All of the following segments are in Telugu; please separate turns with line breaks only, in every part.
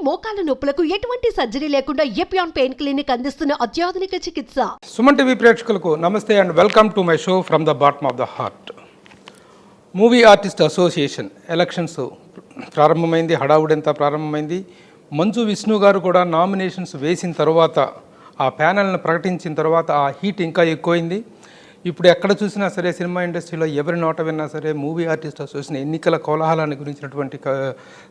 మోకాల నొప్పులకు ఎటువంటి సర్జరీ లేకుండా ఎపియాన్ పెయిన్ క్లినిక్ అందిస్తున్న అత్యాధునిక చికిత్స.
సుమన్ టీవీ ప్రేక్షకులకు నమస్తే and welcome to my show from the bottom of the heart. Movie artist association elections ప్రారంభమైంది, హడావుడంతా ప్రారంభమైంది. మంచు విష్ణు గారు కూడా నామినేషన్స్ వేసిన తర్వాత, ఆ ప్యానెల్ను ప్రకటించిన తర్వాత ఆ హీట్ ఇంకా ఎక్కువైంది. ఇప్పుడు ఎక్కడ చూసినా సరే సినిమా ఇండస్ట్రీలో ఎవరి నోట విన్నా సరే మూవీ ఆర్టిస్ట్ అసోసియేషన్ ఎన్నికల కోలాహలాన్ని గురించినటువంటి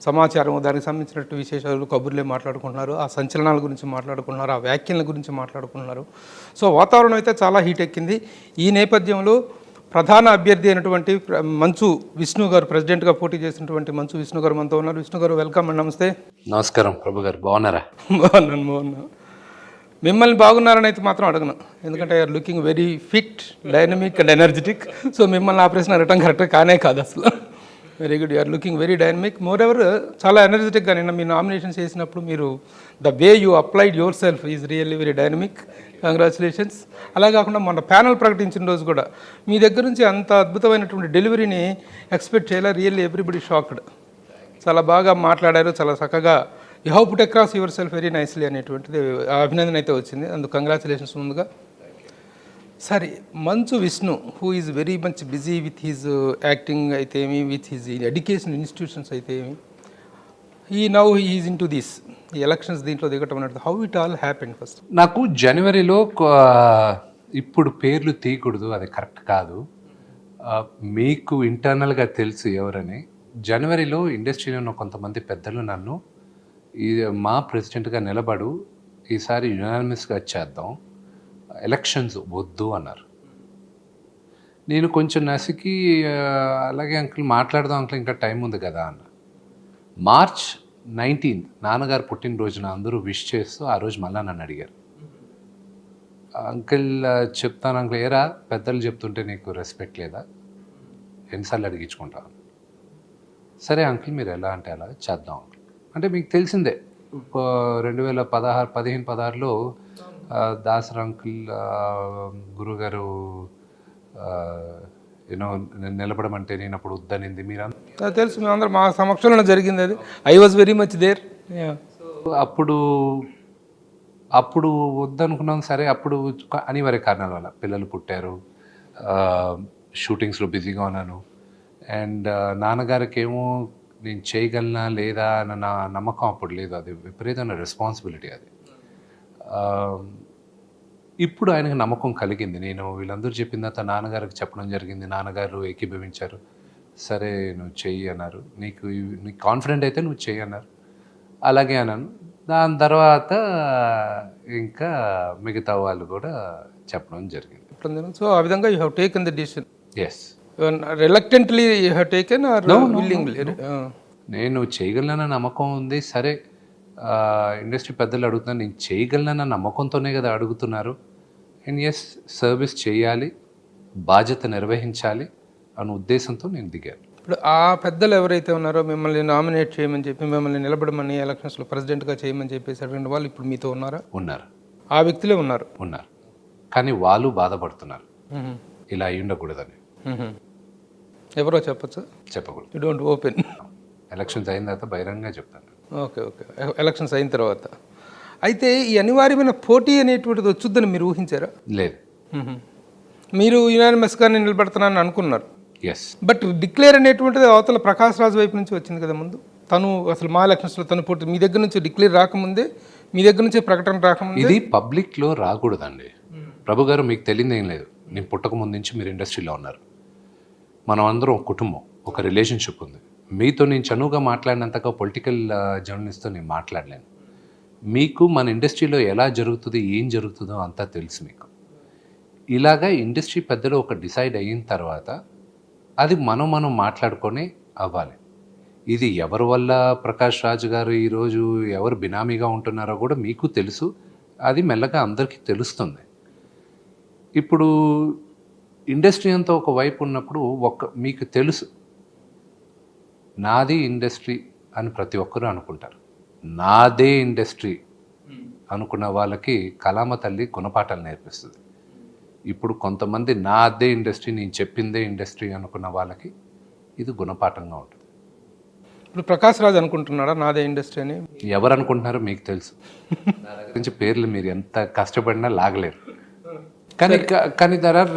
సమాచారం, దానికి సంబంధించినటువంటి విశేషాలు, కబుర్లే మాట్లాడుకుంటున్నారు. ఆ సంచలనాల గురించి మాట్లాడుకుంటున్నారు, ఆ వ్యాఖ్యల గురించి మాట్లాడుకుంటున్నారు. సో వాతావరణం అయితే చాలా హీట్ ఎక్కింది. ఈ నేపథ్యంలో ప్రధాన అభ్యర్థి అయినటువంటి మంచు విష్ణు గారు, ప్రెసిడెంట్గా పోటీ చేసినటువంటి మంచు విష్ణు గారు మనతో ఉన్నారు. విష్ణు గారు, వెల్కమ్ అండి. నమస్తే.
నమస్కారం ప్రభు గారు, బాగున్నారా?
బాగున్నాను. మిమ్మల్ని బాగున్నారని అయితే మాత్రం అడగను, ఎందుకంటే you're looking very fit, dynamic and energetic. So మిమ్మల్ని ఆ ప్రశ్న అడగటం కరెక్ట్ కానే కాదు అసలు. Very good, you're looking very dynamic. Moreover చాలా ఎనర్జెటిక్గా నిన్న మీ నామినేషన్ చేసినప్పుడు మీరు the way you applied yourself is really very dynamic. Congratulations. అలా కాకుండా మన ప్యానల్ ప్రకటించిన రోజు కూడా మీ దగ్గర నుంచి అంత అద్భుతమైనటువంటి డెలివరీని ఎక్స్పెక్ట్ చేయాలి. Really everybody shocked. చాలా బాగా మాట్లాడారు, చాలా చక్కగా you have put across your self very nicely అనేటువంటిది అభినందన అయితే వచ్చింది. అందుకు కంగ్రాచులేషన్స్ ముందుగా. సరే, Manchu Vishnu who is very much busy with his acting అయితే ఏమి, విత్ హిజ్ ఎడ్యుకేషన్ ఇన్స్టిట్యూషన్స్ అయితే ఏమి, now is in to this ఈ ఎలక్షన్స్ దీంట్లో దిగటం అనేది how it all happen? First
నాకు జనవరిలో ఇప్పుడు పేర్లు తీయకూడదు, అది కరెక్ట్ కాదు. మీకు ఇంటర్నల్గా తెలుసు ఎవరని. జనవరిలో ఇండస్ట్రీలో ఉన్న కొంతమంది పెద్దలు నన్ను మా ప్రెసిడెంట్గా నిలబడు, ఈసారి యునానిమస్గా చేద్దాం, ఎలక్షన్స్ వద్దు అన్నారు. నేను కొంచెం నసికి అలాగే అంకుల్ మాట్లాడదాం అంకుల్, ఇంకా టైం ఉంది కదా అన్న. మార్చ్ 19 నాన్నగారు పుట్టినరోజున అందరూ విష్ చేస్తూ ఆ రోజు మళ్ళీ నన్ను అడిగారు, అంకుల్ చెప్తాను అంకుల్, ఏరా పెద్దలు చెప్తుంటే నీకు రెస్పెక్ట్ లేదా, ఎన్నిసార్లు అడిగించుకుంటాను. సరే అంకుల్ మీరు ఎలా అంటే అలా చేద్దాం అంకుల్. అంటే మీకు తెలిసిందే 2015-16లో దాసర్ అంకుల్ గురుగారు యూనో నిలబడమంటే నేను అప్పుడు వద్దనింది. మీరు
తెలుసు, మేమందరం మా సమక్షంలో జరిగింది అది. I was very much there.
అప్పుడు వద్దనుకున్నాం. సరే, అప్పుడు అనివార్య కారణాల వల్ల పిల్లలు పుట్టారు, షూటింగ్స్లో బిజీగా ఉన్నాను. అండ్ నాన్నగారికి ఏమో నేను చేయగలనా లేదా అన్న నా నమ్మకం అప్పుడు లేదు. అది విపరీతమైన రెస్పాన్సిబిలిటీ అది. ఇప్పుడు ఆయనకు నమ్మకం కలిగింది. నేను వీళ్ళందరూ చెప్పిన తర్వాత నాన్నగారికి చెప్పడం జరిగింది. నాన్నగారు ఏకీభవించారు. సరే నువ్వు చెయ్యి అన్నారు. నీకు కాన్ఫిడెంట్ అయితే నువ్వు చెయ్యి అన్నారు. అలాగే అన్నాను. దాని తర్వాత ఇంకా మిగతా వాళ్ళు కూడా చెప్పడం జరిగింది.
సో ఆ విధంగా you have taken the decision.
Yes.
Reluctantly you have taken or willingly?
నేను చేయగలనన్న నమ్మకం ఉంది. సరే, ఇండస్ట్రీ పెద్దలు అడుగుతున్నారు, నేను చేయగలనన్న నమ్మకంతోనే కదా అడుగుతున్నారు. అండ్ ఎస్, సర్వీస్ చేయాలి, బాధ్యత నిర్వహించాలి అన్న ఉద్దేశంతో నేను దిగాను.
ఇప్పుడు ఆ పెద్దలు ఎవరైతే ఉన్నారో మిమ్మల్ని నామినేట్ చేయమని చెప్పి, మిమ్మల్ని నిలబడమని ఎలక్షన్స్లో ప్రెసిడెంట్గా చేయమని చెప్పేసి అటువంటి వాళ్ళు ఇప్పుడు మీతో ఉన్నారా?
ఉన్నారు.
ఆ వ్యక్తులే ఉన్నారు.
కానీ వాళ్ళు బాధపడుతున్నారు ఇలా అయి ఉండకూడదని.
ఎవరో చెప్పచ్చు?
చెప్పకూడదు.
You don't open.
ఎలక్షన్స్ అయిన తర్వాత బహిరంగంగా చెప్తాను.
ఓకే, ఎలక్షన్స్ అయిన తర్వాత. అయితే ఈ అనివార్యమైన పోటీ అనేటువంటిది వచ్చుద్దని మీరు ఊహించారా?
లేదు.
మీరు యునానిమస్గానే నిలబడుతున్నానని అనుకున్నారు.
ఎస్.
బట్ డిక్లేర్ అనేటువంటిది అవతల ప్రకాష్ రాజు వైపు నుంచి వచ్చింది కదా ముందు. తను అసలు మా ఎలక్షన్స్లో తను పోటీ, మీ దగ్గర నుంచి డిక్లేర్ రాకముందే, మీ దగ్గర నుంచి ప్రకటన రాకముందే.
ఇది పబ్లిక్లో రాకూడదండి ప్రభు గారు. మీకు తెలియదు ఏం లేదు. నేను పుట్టక ముందు నుంచి మీరు ఇండస్ట్రీలో ఉన్నారు. మనం అందరం ఒక కుటుంబం, ఒక రిలేషన్షిప్ ఉంది. మీతో నేను చనువుగా మాట్లాడినంతగా పొలిటికల్ జర్నలిస్ట్తో నేను మాట్లాడలేను. మీకు మన ఇండస్ట్రీలో ఎలా జరుగుతుంది, ఏం జరుగుతుందో అంతా తెలుసు మీకు. ఇలాగా ఇండస్ట్రీ పెద్దలు ఒక డిసైడ్ అయిన తర్వాత అది మనం మాట్లాడుకొని అవ్వాలి. ఇది ఎవరి వల్ల ప్రకాష్ రాజు గారు ఈరోజు ఎవరు బినామీగా ఉంటున్నారో కూడా మీకు తెలుసు. అది మెల్లగా అందరికీ తెలుస్తుంది. ఇప్పుడు ఇండస్ట్రీ అంతా ఒకవైపు ఉన్నప్పుడు మీకు తెలుసు నాది ఇండస్ట్రీ అని ప్రతి ఒక్కరూ అనుకుంటారు. నాదే ఇండస్ట్రీ అనుకున్న వాళ్ళకి కళామ తల్లి గుణపాఠాలు నేర్పిస్తుంది. ఇప్పుడు కొంతమంది నాదే ఇండస్ట్రీ, నేను చెప్పిందే ఇండస్ట్రీ అనుకున్న వాళ్ళకి ఇది గుణపాఠంగా ఉంటుంది.
ఇప్పుడు ప్రకాష్ రాజ్ అనుకుంటున్నాడా నాదే ఇండస్ట్రీ అని?
ఎవరు అనుకుంటున్నారో మీకు తెలుసు. నా దగ్గర నుంచి పేర్లు మీరు ఎంత కష్టపడినా లాగలేరు. కానీ దర్ ఆర్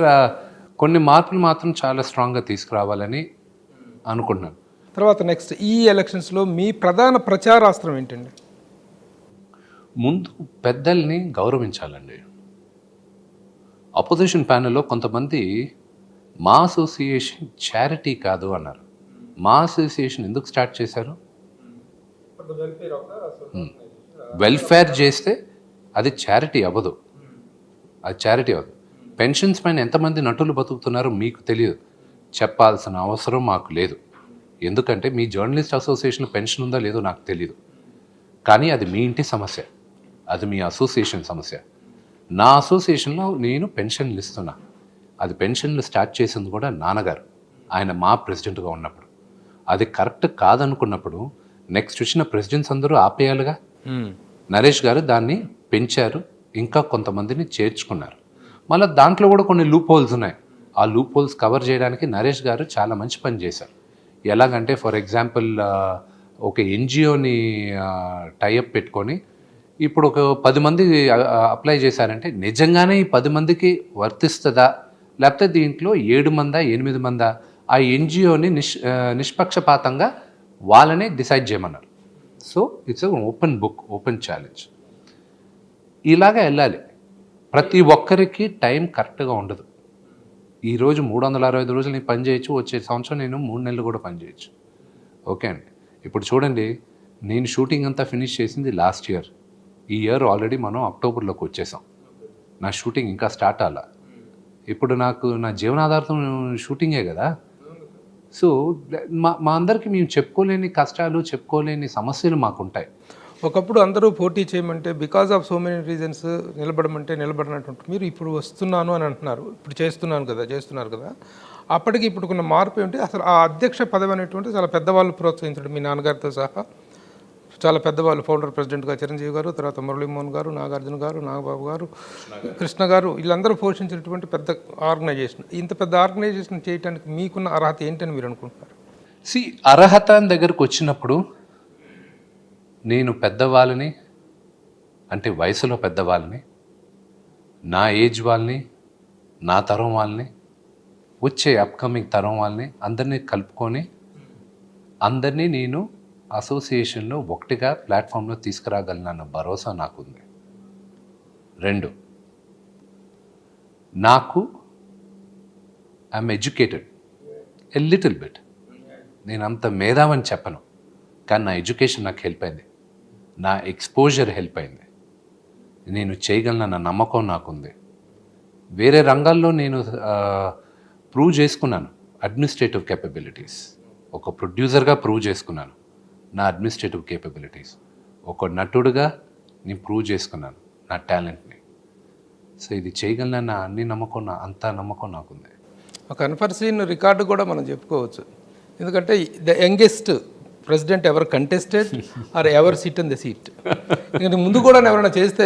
కొన్ని మార్పులు మాత్రం చాలా స్ట్రాంగ్గా తీసుకురావాలని అనుకుంటున్నాను.
తర్వాత నెక్స్ట్ ఈ ఎలక్షన్స్లో మీ ప్రధాన ప్రచారాస్త్రం ఏంటండి?
ముందు పెద్దల్ని గౌరవించాలండి. అపోజిషన్ ప్యానెల్లో కొంతమంది మా అసోసియేషన్ చారిటీ కాదు అన్నారు. మా అసోసియేషన్ ఎందుకు స్టార్ట్ చేశారు? వెల్ఫేర్ చేస్తే అది చారిటీ అవ్వదు. అది చారిటీ అవ్వదు. పెన్షన్స్ పైన ఎంతమంది నటులు బతుకుతున్నారో మీకు తెలియదు, చెప్పాల్సిన అవసరం మాకు లేదు. ఎందుకంటే మీ జర్నలిస్ట్ అసోసియేషన్ పెన్షన్ ఉందో లేదో నాకు తెలియదు. కానీ అది మీ ఇంటి సమస్య, అది మీ అసోసియేషన్ సమస్య. నా అసోసియేషన్లో నేను పెన్షన్లు ఇస్తున్నా. అది పెన్షన్లు స్టార్ట్ చేసింది కూడా నాన్నగారు, ఆయన మా ప్రెసిడెంట్గా ఉన్నప్పుడు. అది కరెక్ట్ కాదనుకున్నప్పుడు నెక్స్ట్ వచ్చిన ప్రెసిడెంట్స్ అందరూ ఆపేయాలిగా. నరేష్ గారు దాన్ని పెంచారు, ఇంకా కొంతమందిని చేర్చుకున్నారు. మళ్ళీ దాంట్లో కూడా కొన్ని లూప్ హోల్స్ ఉన్నాయి. ఆ లూప్ హోల్స్ కవర్ చేయడానికి నరేష్ గారు చాలా మంచి పని చేశారు. ఎలాగంటే ఫర్ ఎగ్జాంపుల్ ఒక ఎన్జిఓని టైఅప్ పెట్టుకొని ఇప్పుడు ఒక 10 మంది అప్లై చేశారంటే నిజంగానే ఈ 10 మందికి వర్తిస్తుందా, లేకపోతే దీంట్లో 7 మందా 8 మందా, ఆ ఎన్జిఓని నిష్పక్షపాతంగా వాళ్ళనే డిసైడ్ చేయమన్నారు. So it's open book, open challenge. ఇలాగా వెళ్ళాలి. ప్రతి ఒక్కరికి టైం కరెక్ట్గా ఉండదు. ఈరోజు 365 రోజులు నేను పని చేయొచ్చు, వచ్చే సంవత్సరం నేను 3 నెలలు కూడా పని చేయొచ్చు. ఓకే అండి. ఇప్పుడు చూడండి, నేను షూటింగ్ అంతా ఫినిష్ చేసింది లాస్ట్ ఇయర్. ఈ ఇయర్ ఆల్రెడీ మనం అక్టోబర్లోకి వచ్చేసాం. నా షూటింగ్ ఇంకా స్టార్ట్ అవ్వాల. ఇప్పుడు నాకు నా జీవనాధారం షూటింగే కదా. సో మా అందరికీ మేము చెప్పుకోలేని కష్టాలు, చెప్పుకోలేని సమస్యలు మాకుంటాయి.
ఒకప్పుడు అందరూ పోటీ చేయమంటే because of so many reasons నిలబడమంటే నిలబడినట్టు, మీరు ఇప్పుడు వస్తున్నాను అని అంటున్నారు, ఇప్పుడు చేస్తున్నారు కదా. అప్పటికి ఇప్పుడుకున్న మార్పు ఏంటి? అసలు ఆ అధ్యక్ష పదవి అనేటువంటి చాలా పెద్దవాళ్ళు ప్రోత్సహించడం, మీ నాన్నగారితో సహా చాలా పెద్దవాళ్ళు, ఫౌండర్ ప్రెసిడెంట్గా చిరంజీవి గారు, తర్వాత మురళీమోహన్ గారు, నాగార్జున గారు, నాగబాబు గారు, కృష్ణ గారు, వీళ్ళందరూ పోషించినటువంటి పెద్ద ఆర్గనైజేషన్. ఇంత పెద్ద ఆర్గనైజేషన్ చేయడానికి మీకున్న అర్హత ఏంటని మీరు అనుకుంటున్నారు?
అర్హత దగ్గరకు వచ్చినప్పుడు నేను పెద్దవాళ్ళని, అంటే వయసులో పెద్దవాళ్ళని, నా ఏజ్ వాళ్ళని, నా తరం వాళ్ళని, వచ్చే అప్కమింగ్ తరం వాళ్ళని అందరినీ కలుపుకొని అందరినీ నేను అసోసియేషన్లో ఒకటిగా ప్లాట్ఫామ్లో తీసుకురాగలనన్న భరోసా నాకుంది. 2, నాకు I'm educated a little bit. నేను అంత మేధావని చెప్పను, కానీ నా ఎడ్యుకేషన్ నాకు హెల్ప్ అయింది, నా ఎక్స్పోజర్ హెల్ప్ అయింది. నేను చేయగలనన్న నమ్మకం నాకుంది. వేరే రంగాల్లో నేను ప్రూవ్ చేసుకున్నాను అడ్మినిస్ట్రేటివ్ కేపబిలిటీస్. ఒక ప్రొడ్యూసర్గా ప్రూవ్ చేసుకున్నాను నా అడ్మినిస్ట్రేటివ్ కేపబిలిటీస్. ఒక నటుడుగా నేను ప్రూవ్ చేసుకున్నాను నా టాలెంట్ని. సో ఇది చేయగలనన్న అంత నమ్మకం నాకుంది.
ఒక అన్ఫర్సీన్ రికార్డు కూడా మనం చెప్పుకోవచ్చు. ఎందుకంటే ద యంగెస్ట్ ప్రెసిడెంట్ ఎవరు contested or ever sit in the seat. ఎందుకంటే ముందు కూడా ఎవరైనా చేస్తే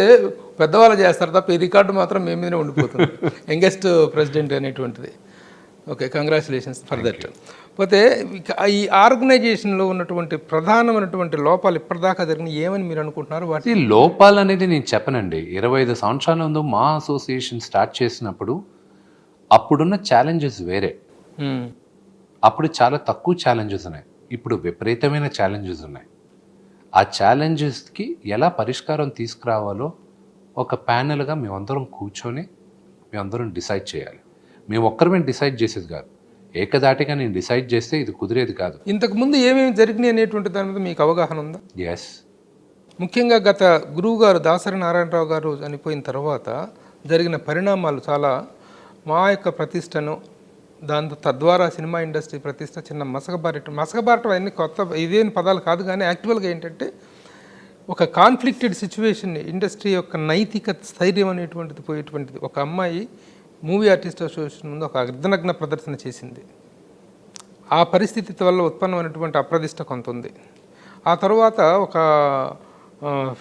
పెద్దవాళ్ళు చేస్తారు తప్ప ఈ రికార్డు మాత్రం మీ మీదనే ఉండిపోతుంది, యంగెస్ట్ ప్రెసిడెంట్ అనేటువంటిది. Okay, congratulations for that. పోతే ఈ ఆర్గనైజేషన్లో ఉన్నటువంటి ప్రధానమైనటువంటి లోపాలు ఇప్పటిదాకా జరిగినాయి ఏమని మీరు అనుకుంటున్నారు?
వాటి లోపాలు అనేది నేను చెప్పనండి. 25 సంవత్సరాల ముందు మా అసోసియేషన్ స్టార్ట్ చేసినప్పుడు అప్పుడున్న ఛాలెంజెస్ వేరే. అప్పుడు చాలా తక్కువ ఛాలెంజెస్ ఉన్నాయి, ఇప్పుడు విపరీతమైన ఛాలెంజెస్ ఉన్నాయి. ఆ ఛాలెంజెస్కి ఎలా పరిష్కారం తీసుకురావాలో ఒక ప్యానెల్గా మేమందరం కూర్చొని మేమందరం డిసైడ్ చేయాలి. మేము ఒక్కరమే డిసైడ్ చేసేది కాదు, ఏకదాటిగా నేను డిసైడ్ చేస్తే ఇది కుదిరేది కాదు.
ఇంతకుముందు ఏమేమి జరిగినాయి అనేటువంటి దాని మీద మీకు అవగాహన ఉందా?
ఎస్.
ముఖ్యంగా గత గురువు గారు దాసరి నారాయణరావు గారు చనిపోయిన తర్వాత జరిగిన పరిణామాలు చాలా మా యొక్క ప్రతిష్టను, దాంతో తద్వారా సినిమా ఇండస్ట్రీ ప్రతిష్ట చిన్న మసకబారటం అన్ని కొత్త ఇదేం పదాలు కాదు, కానీ యాక్చువల్గా ఏంటంటే ఒక కాన్ఫ్లిక్టెడ్ సిచ్యువేషన్, ఇండస్ట్రీ యొక్క నైతిక స్థైర్యం అనేటువంటిది పోయేటువంటిది. ఒక అమ్మాయి మూవీ ఆర్టిస్ట్ అసోసియేషన్ ముందు ఒక అర్ధనగ్న ప్రదర్శన చేసింది. ఆ పరిస్థితి వల్ల ఉత్పన్నమైనటువంటి అప్రదిష్ట కొంత ఉంది. ఆ తర్వాత ఒక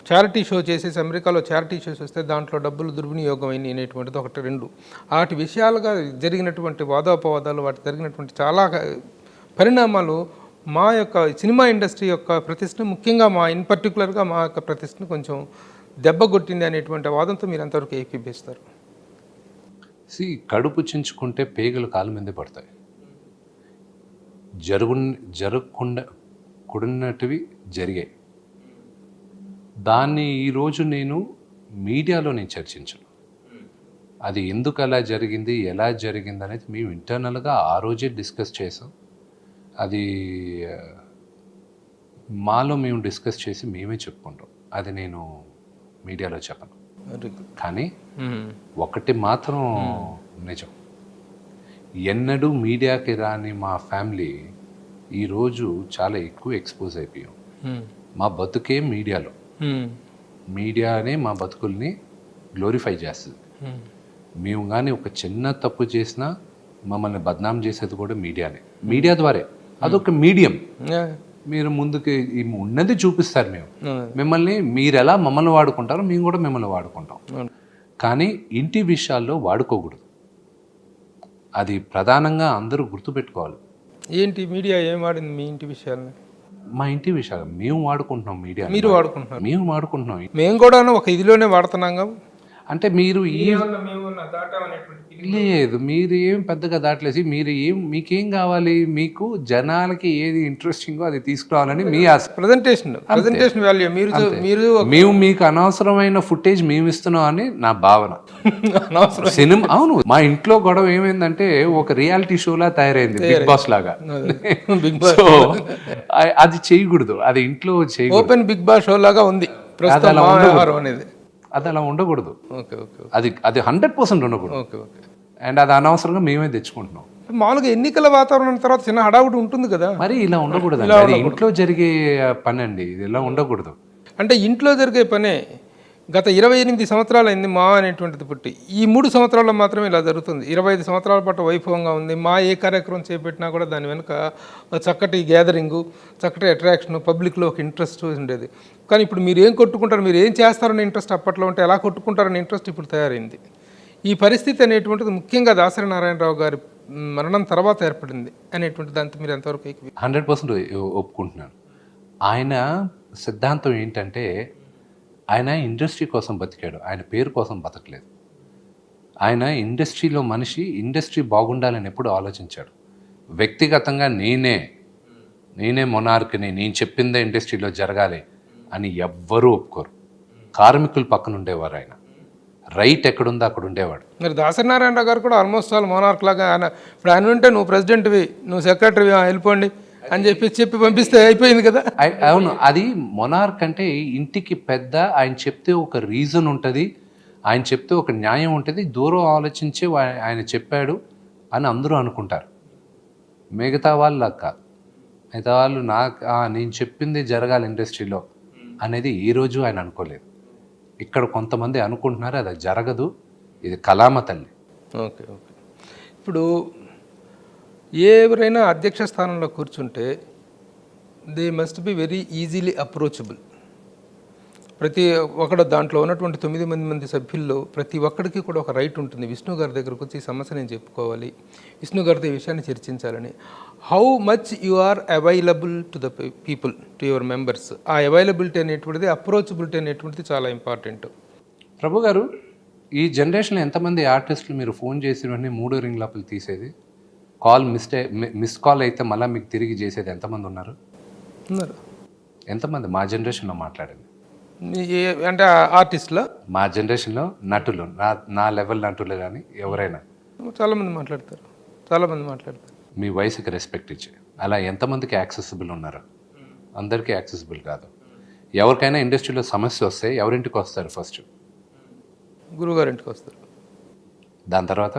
చారిటీ షో చేసేసి, అమెరికాలో చారిటీ షోస్ వస్తే దాంట్లో డబ్బులు దుర్వినియోగం అయినాయి అనేటువంటిది 1, 2 వాటి విషయాలుగా జరిగినటువంటి వాదోపవాదాలు, వాటి జరిగినటువంటి చాలా పరిణామాలు మా యొక్క సినిమా ఇండస్ట్రీ యొక్క ప్రతిష్టను, ముఖ్యంగా ఇన్ పర్టికులర్గా మా యొక్క ప్రతిష్టను కొంచెం దెబ్బ కొట్టింది అనేటువంటి వాదంతో మీరు ఎంతవరకు ఏకీభవిస్తారు?
కడుపు చించుకుంటే పేగలు కాలు మీదే పడతాయి. జరగకుండా కూడినటివి జరిగాయి. దాన్ని ఈరోజు నేను మీడియాలో నేను చర్చించను. అది ఎందుకు అలా జరిగింది, ఎలా జరిగింది అనేది మేము ఇంటర్నల్గా ఆ రోజే డిస్కస్ చేసాం. అది మాలో మేము డిస్కస్ చేసి మేమే చెప్పుకుంటాం. అది నేను మీడియాలో చెప్పను. కానీ ఒకటి మాత్రం నిజం, ఎన్నడూ మీడియాకి రాని మా ఫ్యామిలీ ఈరోజు చాలా ఎక్కువ ఎక్స్పోజ్ అయిపోయాం. మా బతుకే మీడియాలో, మీడియానే మా బతుకుల్ని గ్లోరిఫై చేస్తుంది. మేము కానీ ఒక చిన్న తప్పు చేసినా మమ్మల్ని బద్నాం చేసేది కూడా మీడియానే. మీడియా ద్వారా అదొక మీడియం. మీరు ముందుకి ఉన్నది చూపిస్తారు. మిమ్మల్ని మీరు ఎలా మమ్మల్ని వాడుకుంటారో మేము కూడా మిమ్మల్ని వాడుకుంటాం. కానీ ఇంటి విషయాల్లో వాడుకోకూడదు. అది ప్రధానంగా అందరూ గుర్తుపెట్టుకోవాలి.
ఏంటి మీడియా ఏం వాడింది మీ ఇంటి విషయాలని?
మా ఇంటి విషయాలు మేము వాడుకుంటున్నాం, మీడియా
మీరు వాడుకుంటున్నారు,
మేము వాడుకుంటున్నాం.
మేము కూడా ఒక ఇదిలోనే వాడుతున్నాం.
అంటే మీరు లేదు, మీరు ఏం పెద్దగా దాటలేసి మీకేం కావాలి, మీకు జనాలకి ఏది ఇంట్రెస్టింగో అది తీసుకురావాలని మీ
ప్రెజెంటేషన్ వాల్యూ.
మేము మీకు అనవసరమైన ఫుటేజ్ మేము ఇస్తున్నాం అని నా భావన. సినిమా అవును, మా ఇంట్లో గొడవ ఏమైందంటే ఒక రియాలిటీ షోలా తయారైంది, బిగ్ బాస్ లాగా. సో అది చేయకూడదు, అది ఇంట్లో చేయకూడదు.
ఓపెన్ బిగ్ బాస్ షో లాగా ఉంది అనేది.
అది అలా ఉండకూడదు. అది 100% ఉండకూడదు. అండ్ అది అనవసరంగా మేమే తెచ్చుకుంటున్నాం.
మామూలుగా ఎన్నికల వాతావరణం తర్వాత చిన్న హడావుడి ఉంటుంది కదా,
మరి ఇలా ఉండకూడదు. అది ఇంట్లో జరిగే పని అండి, ఇది ఇలా ఉండకూడదు.
అంటే ఇంట్లో జరిగే పనే. గత 28 సంవత్సరాలు అయింది మా అనేటువంటిది పుట్టి. ఈ 3 సంవత్సరాల్లో మాత్రమే ఇలా జరుగుతుంది. 25 సంవత్సరాల పాటు వైభవంగా ఉంది. మా ఏ కార్యక్రమం చేపట్టినా కూడా దాని వెనుక చక్కటి గ్యాదరింగు, చక్కటి అట్రాక్షన్, పబ్లిక్లో ఒక ఇంట్రెస్ట్ ఉండేది. కానీ ఇప్పుడు మీరు ఏం కొట్టుకుంటారు, మీరు ఏం చేస్తారనే ఇంట్రెస్ట్ అప్పట్లో ఉంటే ఎలా కొట్టుకుంటారనే ఇంట్రెస్ట్ ఇప్పుడు తయారైంది. ఈ పరిస్థితి అనేటువంటిది ముఖ్యంగా దాసరి నారాయణరావు గారి మరణం తర్వాత ఏర్పడింది అనేటువంటి దాంతో మీరు ఎంతవరకు
100% ఒప్పుకుంటున్నాను. ఆయన సిద్ధాంతం ఏంటంటే ఆయన ఇండస్ట్రీ కోసం బతికాడు, ఆయన పేరు కోసం బతకలేదు. ఆయన ఇండస్ట్రీలో మనిషి, ఇండస్ట్రీ బాగుండాలని ఎప్పుడు ఆలోచించాడు. వ్యక్తిగతంగా నేనే మొనార్క్ని, నేను చెప్పిందే ఇండస్ట్రీలో జరగాలి అని ఎవ్వరూ ఒప్పుకోరు. కార్మికులు పక్కన ఉండేవారు. ఆయన రైట్ ఎక్కడుందో అక్కడ ఉండేవాడు.
మరి దాసరి నారాయణరావు గారు కూడా ఆల్మోస్ట్ ఆల్ మోనార్క్ లాగా, ఇప్పుడు ఆయన ఉంటే నువ్వు ప్రెసిడెంట్వి, నువ్వు సెక్రటరీవి, వెళ్ళిపోండి అని చెప్పి పంపిస్తే అయిపోయింది కదా.
అవును, అది మొనార్క్ అంటే ఇంటికి పెద్ద. ఆయన చెప్తే ఒక రీజన్ ఉంటుంది, ఆయన చెప్తే ఒక న్యాయం ఉంటుంది. దూరం ఆలోచించే ఆయన చెప్పాడు అని అందరూ అనుకుంటారు. మిగతా వాళ్ళు కాదు. మిగతా వాళ్ళు నేను చెప్పింది జరగాలి ఇండస్ట్రీలో అనేది ఈ రోజు ఆయన అనుకోలేదు. ఇక్కడ కొంతమంది అనుకుంటున్నారు అది జరగదు, ఇది కళామ తల్లి.
ఓకే. ఇప్పుడు ఎవరైనా అధ్యక్ష స్థానంలో కూర్చుంటే they must be very easily approachable. ప్రతి ఒక్కడు దాంట్లో ఉన్నటువంటి 9 మంది సభ్యుల్లో ప్రతి ఒక్కడికి కూడా ఒక రైట్ ఉంటుంది. విష్ణు గారి దగ్గరకు వచ్చి ఈ సమస్య నేను చెప్పుకోవాలి, విష్ణు గారితో ఈ విషయాన్ని చర్చించాలని. How much you are available to the people, to your members. ఆ అవైలబిలిటీ అనేటువంటిది, అప్రోచబిలిటీ అనేటువంటిది చాలా ఇంపార్టెంట్.
ప్రభు గారు, ఈ జనరేషన్లో ఎంతమంది ఆర్టిస్టులు మీరు ఫోన్ చేసిన వెంటనే 3 రింగ్ లోపల తీసేది, కాల్ మిస్ కాల్ అయితే మళ్ళీ మీకు తిరిగి చేసేది ఎంతమంది ఉన్నారు? ఎంతమంది మా జనరేషన్లో మాట్లాడింది?
అంటే ఆర్టిస్టులా?
మా జనరేషన్లో నటులు, నా లెవెల్ నటులు కానీ ఎవరైనా
చాలామంది మాట్లాడతారు.
మీ వయసుకి రెస్పెక్ట్ ఇచ్చి అలా ఎంతమందికి యాక్సెసిబుల్ ఉన్నారు? అందరికీ యాక్సెసిబుల్ కాదు. ఎవరికైనా ఇండస్ట్రీలో సమస్య వస్తే ఎవరింటికి వస్తారు? ఫస్ట్
గురువుగారింటికి వస్తారు.
దాని తర్వాత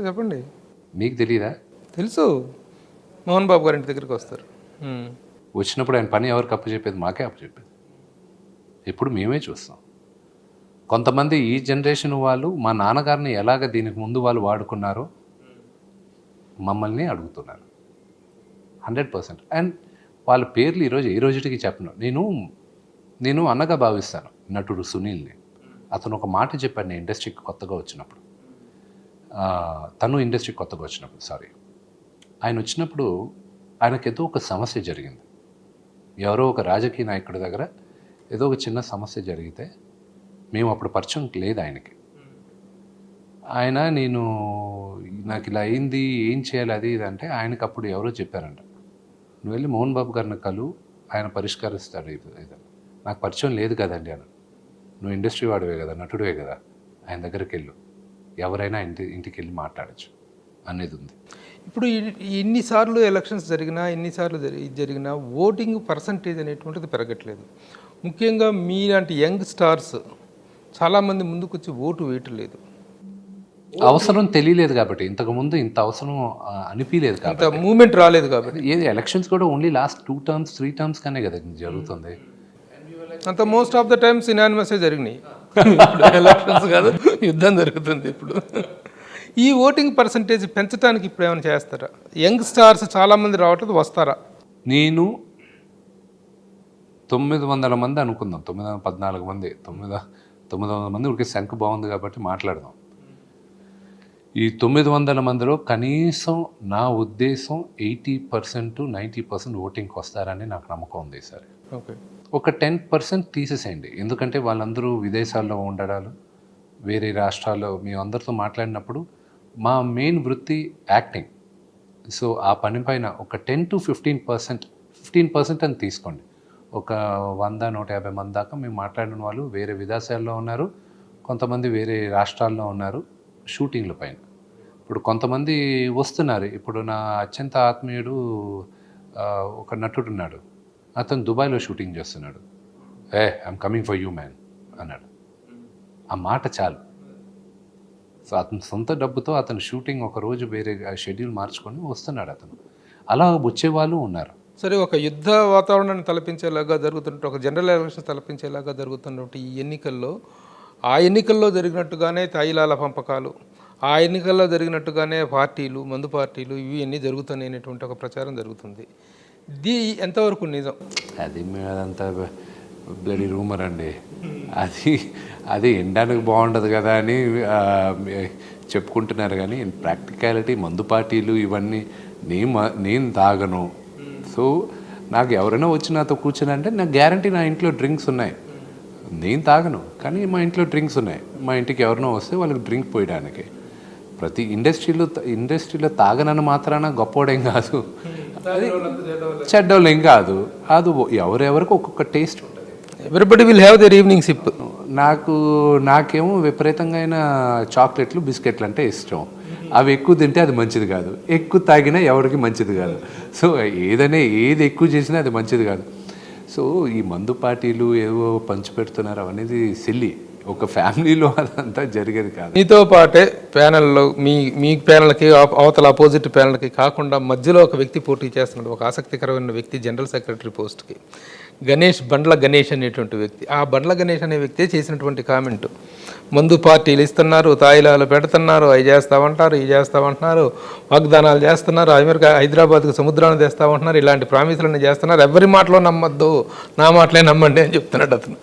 చెప్పండి,
మీకు తెలియదా?
తెలుసు, మోహన్ బాబు గారి ఇంటి దగ్గరికి వస్తారు.
వచ్చినప్పుడు ఆయన పని ఎవరికి అప్పచెప్పేది? మాకే అప్పచెప్పేది. ఇప్పుడు మేమే చూస్తాం. కొంతమంది ఈ జనరేషన్ వాళ్ళు మా నాన్నగారిని ఎలాగ దీనికి ముందు వాళ్ళు వాడుకున్నారో మమ్మల్ని అడుగుతున్నారు 100%. అండ్ వాళ్ళ పేర్లు ఈ రోజుకి చెప్పను. నేను అన్నగా భావిస్తాను నటుడు సునీల్ని. అతను ఒక మాట చెప్పాడు నేను ఇండస్ట్రీకి కొత్తగా వచ్చినప్పుడు, తను ఇండస్ట్రీకి కొత్తగా వచ్చినప్పుడు ఆయన వచ్చినప్పుడు ఆయనకి ఏదో ఒక సమస్య జరిగింది, ఎవరో ఒక రాజకీయ నాయకుడి దగ్గర ఏదో ఒక చిన్న సమస్య జరిగితే మేము అప్పుడు పరిచయం లేదు ఆయనకి. ఆయన నాకు ఇలా అయింది, ఏం చేయాలి అది ఇది అంటే ఆయనకు అప్పుడు ఎవరో చెప్పారంట, నువ్వు వెళ్ళి మోహన్ బాబు గారిని కలు, ఆయన పరిష్కరిస్తాడు ఇది. నాకు పరిచయం లేదు కదండి అన్న, నువ్వు ఇండస్ట్రీ వాడివే కదా, నటుడివే కదా, ఆయన దగ్గరికి వెళ్ళు, ఎవరైనా ఇంటికి వెళ్ళి మాట్లాడచ్చు అనేది ఉంది.
ఇప్పుడు ఎన్నిసార్లు ఎలక్షన్స్ జరిగినా, ఎన్నిసార్లు జరిగినా ఓటింగ్ పర్సంటేజ్ అనేటువంటిది పెరగట్లేదు. ముఖ్యంగా మీలాంటి యంగ్ స్టార్స్ చాలామంది ముందుకు వచ్చి ఓటు వేయటం లేదు.
అవసరం తెలియలేదు కాబట్టి, ఇంతకుముందు ఇంత అవసరం అనిపించలేదు కాబట్టి,
అంత మూమెంట్ రాలేదు కాబట్టి.
ఏది ఎలక్షన్స్ కూడా ఓన్లీ లాస్ట్ 2 terms 3 terms కానీ కదా జరుగుతుంది.
అంత మోస్ట్ ఆఫ్ ద టైమ్స్ ఇనానిమసే జరిగినాయి. ఎలక్షన్స్ కాదు, యుద్ధం జరుగుతుంది ఇప్పుడు. ఈ ఓటింగ్ పర్సంటేజ్ పెంచడానికి ఇప్పుడు ఏమైనా చేస్తారా? యంగ్ స్టార్స్ చాలామంది రావట్లేదు, వస్తారా?
నేను 900 మంది అనుకుందాం, 914 మంది, 900 మంది ఉడికే సంఖ్య బాగుంది కాబట్టి మాట్లాడదాం. ఈ 900 మందిలో కనీసం నా ఉద్దేశం 80% 90% ఓటింగ్కి వస్తారని నాకు నమ్మకం ఉంది ఈసారి.
ఓకే,
ఒక 10% తీసేసేయండి, ఎందుకంటే వాళ్ళందరూ విదేశాల్లో ఉండడాలు, వేరే రాష్ట్రాల్లో మేము అందరితో మాట్లాడినప్పుడు మా మెయిన్ వృత్తి యాక్టింగ్. సో ఆ పని పైన ఒక 10 to 15% అని తీసుకోండి. ఒక 100-150 మంది దాకా మేము మాట్లాడిన వాళ్ళు వేరే విదేశాల్లో ఉన్నారు, కొంతమంది వేరే రాష్ట్రాల్లో ఉన్నారు షూటింగ్ల పైన. ఇప్పుడు కొంతమంది వస్తున్నారు. ఇప్పుడు నా అత్యంత ఆత్మీయుడు ఒక నటుడు ఉన్నాడు, అతను దుబాయ్లో షూటింగ్ చేస్తున్నాడు. I'm coming for you man అన్నాడు. ఆ మాట చాలు. సో అతను సొంత డబ్బుతో అతను షూటింగ్ ఒక రోజు వేరే షెడ్యూల్ మార్చుకొని వస్తున్నాడు అతను. అలా వచ్చేవాళ్ళు ఉన్నారు.
సరే, ఒక యుద్ధ వాతావరణాన్ని తలపించేలాగా జరుగుతున్నట్టు, ఒక జనరల్ ఎలక్షన్స్ తలపించేలాగా జరుగుతున్నట్టు ఈ ఎన్నికల్లో, ఆ ఎన్నికల్లో జరిగినట్టుగానే తైలాల పంపకాలు, ఆ ఎన్నికల్లో జరిగినట్టుగానే పార్టీలు, మందు పార్టీలు, ఇవి అన్నీ జరుగుతున్నాయనేటువంటి ఒక ప్రచారం జరుగుతుంది. ఇది ఎంతవరకు నిజం?
అది అదంతా బ్లడీ రూమర్ అండి. అది ఎండడానికి బాగుండదు కదా అని చెప్పుకుంటున్నారు, కానీ ప్రాక్టికాలిటీ మందు పార్టీలు ఇవన్నీ నేను తాగను. సో నాకు ఎవరైనా వచ్చి నాతో కూర్చొని అంటే నాకు గ్యారంటీ నా ఇంట్లో డ్రింక్స్ ఉన్నాయి. నేను తాగను, కానీ మా ఇంట్లో డ్రింక్స్ ఉన్నాయి. మా ఇంటికి ఎవరైనా వస్తే వాళ్ళకి డ్రింక్ పోయడానికి. ప్రతి ఇండస్ట్రీలో తాగనని మాత్రాన గొప్పోడేం కాదు, చెడ్డోళ్ళు ఏం కాదు. అది ఎవరెవరికి ఒక్కొక్క టేస్ట్ ఉంటుంది.
Everybody will have their evening SIP.
నాకేమో విపరీతంగా చాక్లెట్లు, బిస్కెట్లు అంటే ఇష్టం. అవి ఎక్కువ తింటే అది మంచిది కాదు, ఎక్కువ తాగినా ఎవరికి మంచిది కాదు. సో ఏది ఎక్కువ చేసినా అది మంచిది కాదు. సో ఈ మందు పార్టీలు ఏవో పంచి పెడుతున్నారు అనేది సిల్లి. ఒక ఫ్యామిలీలో అదంతా జరిగేది కాదు.
మీతో పాటే ప్యానెల్లో మీ ప్యానెల్కి అవతల అపోజిట్ ప్యానెల్కి కాకుండా మధ్యలో ఒక వ్యక్తి పోటీ చేస్తున్నాడు, ఒక ఆసక్తికరమైన వ్యక్తి, జనరల్ సెక్రటరీ పోస్ట్కి. బండ్ల గణేష్ అనేటువంటి వ్యక్తి. ఆ బండ్ల గణేష్ అనే వ్యక్తి చేసినటువంటి కామెంట్, మందు పార్టీలు ఇస్తున్నారు, తాయిలాలు పెడుతున్నారు, అవి చేస్తామంటారు, ఇవి చేస్తామంటున్నారు, వాగ్దానాలు చేస్తున్నారు, హైదరాబాద్కు సముద్రాన్ని తెస్తామంటున్నారు, ఇలాంటి ప్రామిసులన్నీ చేస్తున్నారు, ఎవరి మాటలో నమ్మద్దు, నా మాటలే నమ్మండి అని చెప్తున్నాడు అతను.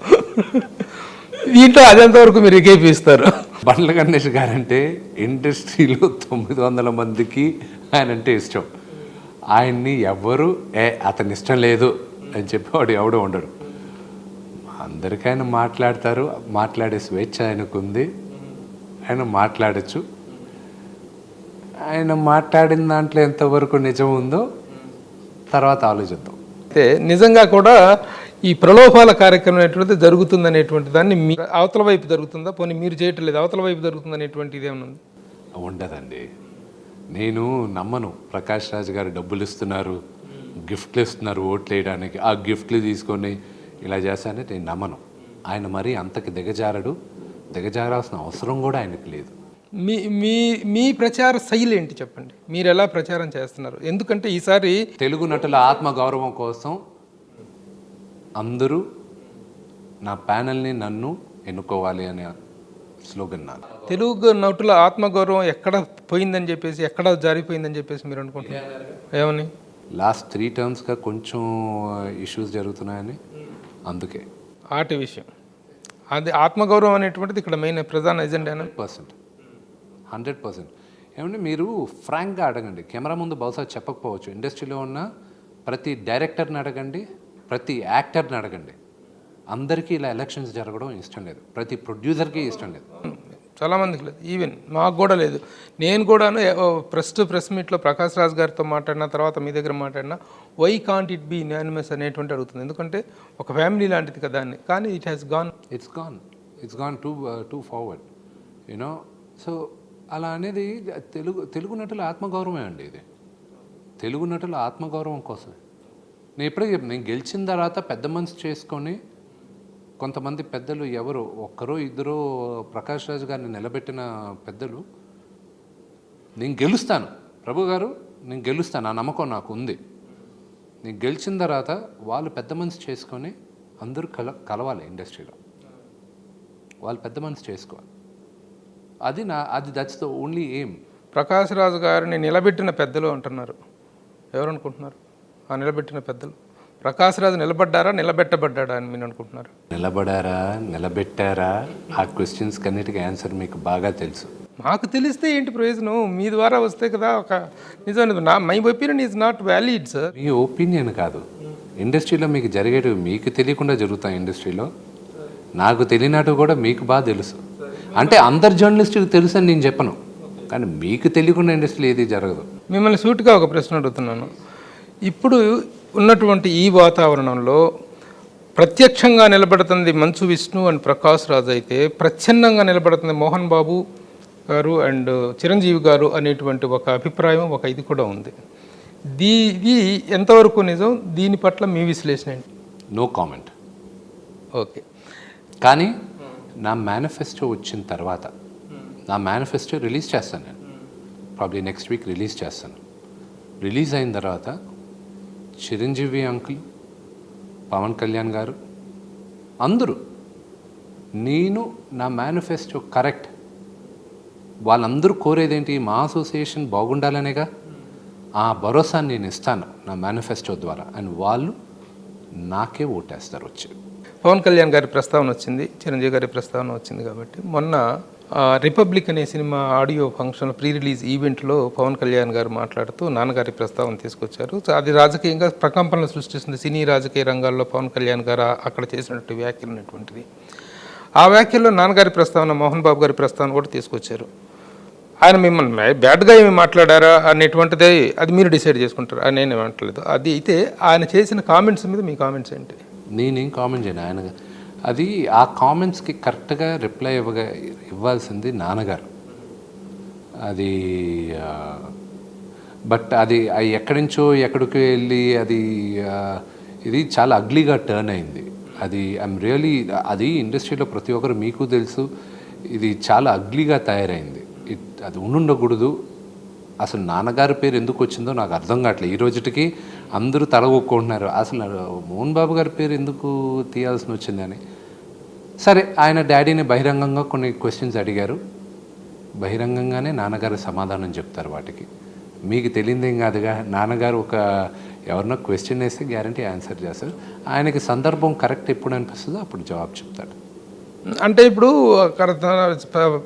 దీంట్లో అదెంతవరకు మీరు ఏకీపిస్తారు?
బండ్ల గణేష్ గారంటే ఇండస్ట్రీలో 900 మందికి ఆయన అంటే ఇష్టం. ఆయన్ని ఎవరు అతని ఇష్టం లేదు అని చెప్పేవాడు ఎవడో ఉండడు. అందరికైనా మాట్లాడతారు, మాట్లాడే స్వేచ్ఛ ఆయనకుంది, ఆయన మాట్లాడచ్చు. ఆయన మాట్లాడిన దాంట్లో ఎంతవరకు నిజం ఉందో తర్వాత ఆలోచిద్దాం.
అయితే నిజంగా కూడా ఈ ప్రలోభాల కార్యక్రమం అనేటువంటిది జరుగుతుందనేటువంటి దాన్ని మీ అవతల వైపు జరుగుతుందా, పోనీ మీరు చేయట్లేదు, అవతల వైపు జరుగుతుందనేటువంటిది ఏమన్నా ఉంది?
ఉండదండి. నేను నమ్మను. ప్రకాష్ రాజ్ గారు డబ్బులు ఇస్తున్నారు, గిఫ్ట్లు ఇస్తున్నారు ఓట్లు వేయడానికి, ఆ గిఫ్ట్లు తీసుకొని ఇలా చేస్తానే నేను నమ్మను. ఆయన మరీ అంతకి దిగజారాల్సిన అవసరం కూడా ఆయనకు లేదు.
మీ ప్రచార శైలి ఏంటి చెప్పండి? మీరు ఎలా ప్రచారం చేస్తున్నారు? ఎందుకంటే ఈసారి
తెలుగు నటుల ఆత్మగౌరవం కోసం అందరూ నా ప్యానెల్ని నన్ను ఎన్నుకోవాలి అనే స్లోగన్ నాది.
తెలుగు నటుల ఆత్మగౌరవం ఎక్కడ పోయిందని చెప్పేసి, ఎక్కడ జారిపోయిందని చెప్పేసి మీరు అనుకుంటున్నారు? ఏమని?
లాస్ట్ 3 termsగా కొంచెం ఇష్యూస్ జరుగుతున్నాయని. అందుకే
ఆటి విషయం అది ఆత్మగౌరవం అనేటువంటిది ఇక్కడ మెయిన్ ప్రధాన ఎజెండా.
100%. ఏమంటే మీరు ఫ్రాంక్గా అడగండి. కెమెరా ముందు బహుశా చెప్పకపోవచ్చు, ఇండస్ట్రీలో ఉన్న ప్రతి డైరెక్టర్ని అడగండి, ప్రతి యాక్టర్ని అడగండి, అందరికీ ఇలా ఎలక్షన్స్ జరగడం ఇష్టం లేదు. ప్రతి ప్రొడ్యూసర్కి ఇష్టం లేదు.
చాలామందికి లేదు, ఈవెన్ మాకు కూడా లేదు. నేను కూడాను ప్రెస్ మీట్లో ప్రకాష్ రాజ్ గారితో మాట్లాడిన తర్వాత మీ దగ్గర మాట్లాడినా why can't it be unanimous అనేటువంటి అడుగుతుంది. ఎందుకంటే ఒక ఫ్యామిలీ లాంటిది కదా అని. కానీ it has gone,
it's gone too forward you know. So అలా అనేది తెలుగు నటుల ఆత్మగౌరవమే అండి. ఇది తెలుగు నటుల ఆత్మగౌరవం కోసమే. నేను ఇప్పుడే చెప్పాను, నేను గెలిచిన తర్వాత పెద్ద మనసు చేసుకొని కొంతమంది పెద్దలు, ఎవరు ఒక్కరో ఇద్దరో ప్రకాష్ రాజ్ గారిని నిలబెట్టిన పెద్దలు, నేను గెలుస్తాను ప్రభు గారు, నేను గెలుస్తాను, ఆ నమ్మకం నాకు ఉంది. నేను గెలిచిన తర్వాత వాళ్ళు పెద్ద మనసు చేసుకొని అందరూ కలవాలి ఇండస్ట్రీలో, వాళ్ళు పెద్ద మనసు చేసుకోవాలి. అది that's the only aim.
Prakash Raj గారిని నిలబెట్టిన పెద్దలు అంటున్నారు. ఎవరు అనుకుంటున్నారు ఆ నిలబెట్టిన పెద్దలు? ప్రకాష్ రాజ్ నిలబడ్డారా, నిలబెట్టబడ్డాడా అని మీరు అనుకుంటున్నారు?
నిలబడారా, నిలబెట్టారా, ఆ క్వశ్చన్స్ కన్నిటికీ ఆన్సర్ మీకు బాగా తెలుసు.
మాకు తెలిస్తే ఏంటి ప్రయోజనం? మీ ద్వారా వస్తే కదా ఒక నిజం. My opinion is not valid sir.
Me opinion కాదు, ఇండస్ట్రీలో మీకు జరిగేటివి మీకు తెలియకుండా జరుగుతాయి. ఇండస్ట్రీలో నాకు తెలియనట్టు కూడా మీకు బాగా తెలుసు. అంటే అందరు జర్నలిస్టులకు తెలుసు అని నేను చెప్పను, కానీ మీకు తెలియకుండా ఇండస్ట్రీలో ఏది జరగదు.
మిమ్మల్ని సూటిగా ఒక ప్రశ్న అడుగుతున్నాను. ఇప్పుడు ఉన్నటువంటి ఈ వాతావరణంలో ప్రత్యక్షంగా నిలబడుతుంది మంచు విష్ణు అండ్ ప్రకాష్ రాజ్ అయితే, ప్రచ్ఛన్నంగా నిలబడుతుంది మోహన్ బాబు గారు అండ్ చిరంజీవి గారు అనేటువంటి ఒక అభిప్రాయం, ఒక ఇది కూడా ఉంది. ఇది ఎంతవరకు నిజం? దీని పట్ల మీ విశ్లేషణ ఏంటి?
No comment.
ఓకే.
కానీ నా మేనిఫెస్టో వచ్చిన తర్వాత, నా మేనిఫెస్టో రిలీజ్ చేస్తాను నేను, ప్రాబ్లీ నెక్స్ట్ వీక్ రిలీజ్ చేస్తాను. రిలీజ్ అయిన తర్వాత చిరంజీవి అంకుల్, పవన్ కళ్యాణ్ గారు, అందరూ నేను నా మేనిఫెస్టో కరెక్ట్, వాళ్ళందరూ కోరేదేంటి, మా అసోసియేషన్ బాగుండాలనేగా. ఆ భరోసాని నేను ఇస్తాను నా మేనిఫెస్టో ద్వారా, అండ్ వాళ్ళు నాకే ఓటేస్తారు వచ్చి.
పవన్ కళ్యాణ్ గారి ప్రస్తావన వచ్చింది, చిరంజీవి గారి ప్రస్తావన వచ్చింది కాబట్టి మొన్న రిపబ్లిక్ అనే cinema audio function pre release ఈవెంట్లో పవన్ కళ్యాణ్ గారు మాట్లాడుతూ నాన్నగారి ప్రస్తావన తీసుకొచ్చారు. అది రాజకీయంగా ప్రకంపనలు సృష్టిస్తుంది. సినీ రాజకీయ రంగాల్లో పవన్ కళ్యాణ్ గారు అక్కడ చేసినటువంటి వ్యాఖ్యలు అనేటువంటిది. ఆ వ్యాఖ్యల్లో నాన్నగారి ప్రస్తావన, మోహన్ బాబు గారి ప్రస్తావన కూడా తీసుకొచ్చారు. ఆయన మిమ్మల్ని బ్యాడ్గా ఏమి మాట్లాడారా అనేటువంటిది అది మీరు డిసైడ్ చేసుకుంటారు, అని నేను మాట్లాడలేదు. అది అయితే ఆయన చేసిన కామెంట్స్ మీద మీ కామెంట్స్ ఏంటి?
నేనేం కామెంట్ చేయను. ఆయన అది ఆ కామెంట్స్కి కరెక్ట్గా రిప్లై ఇవ్వాల్సింది నాన్నగారు. అది బట్ అది ఎక్కడి నుంచో ఎక్కడికి వెళ్ళి ఇది చాలా అగ్లీగా టర్న్ అయింది. అది ఐఎమ్ రియలీ, అది ఇండస్ట్రీలో ప్రతి ఒక్కరు మీకు తెలుసు, ఇది చాలా అగ్లీగా తయారైంది. అది ఉండకూడదు. అసలు నాన్నగారి పేరు ఎందుకు వచ్చిందో నాకు అర్థం కావట్లేదు. ఈ రోజుకి అందరూ తలగొక్కుంటున్నారు, అసలు మోహన్ బాబు గారి పేరు ఎందుకు తీయాల్సి వచ్చిందని. సరే, ఆయన డాడీని బహిరంగంగా కొన్ని క్వశ్చన్స్ అడిగారు, బహిరంగంగానే నాన్నగారు సమాధానం చెప్తారు వాటికి. మీకు తెలియదేం కాదుగా, నాన్నగారు ఎవరినో క్వశ్చన్ వేస్తే గ్యారంటీ ఆన్సర్ చేస్తారు. ఆయనకి సందర్భం కరెక్ట్ ఎప్పుడు అనిపిస్తుందో అప్పుడు జవాబు చెప్తాడు.
అంటే ఇప్పుడు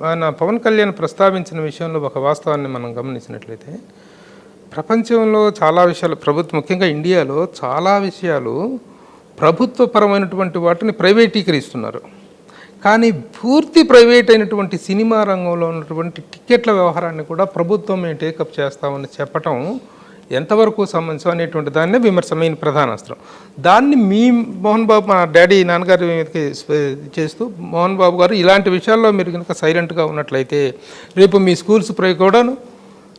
ఆయన పవన్ కళ్యాణ్ ప్రస్తావించిన విషయంలో ఒక వాస్తవాన్ని మనం గమనించినట్లయితే, ప్రపంచంలో చాలా విషయాలు ముఖ్యంగా ఇండియాలో చాలా విషయాలు ప్రభుత్వపరమైనటువంటి వాటిని ప్రైవేటీకరిస్తున్నారు. కానీ పూర్తి ప్రైవేట్ అయినటువంటి సినిమా రంగంలో ఉన్నటువంటి టికెట్ల వ్యవహారాన్ని కూడా ప్రభుత్వం మేము టేకప్ చేస్తామని చెప్పటం ఎంతవరకు సమంజసం అనేటువంటి దాన్నే విమర్శమైన ప్రధాన అస్త్రం. దాన్ని మీ మోహన్ బాబు, మా డాడీ నాన్నగారి మీదకి చేస్తూ, మోహన్ బాబు గారు ఇలాంటి విషయాల్లో మీరు కనుక సైలెంట్గా ఉన్నట్లయితే రేపు మీ స్కూల్స్ కూడాను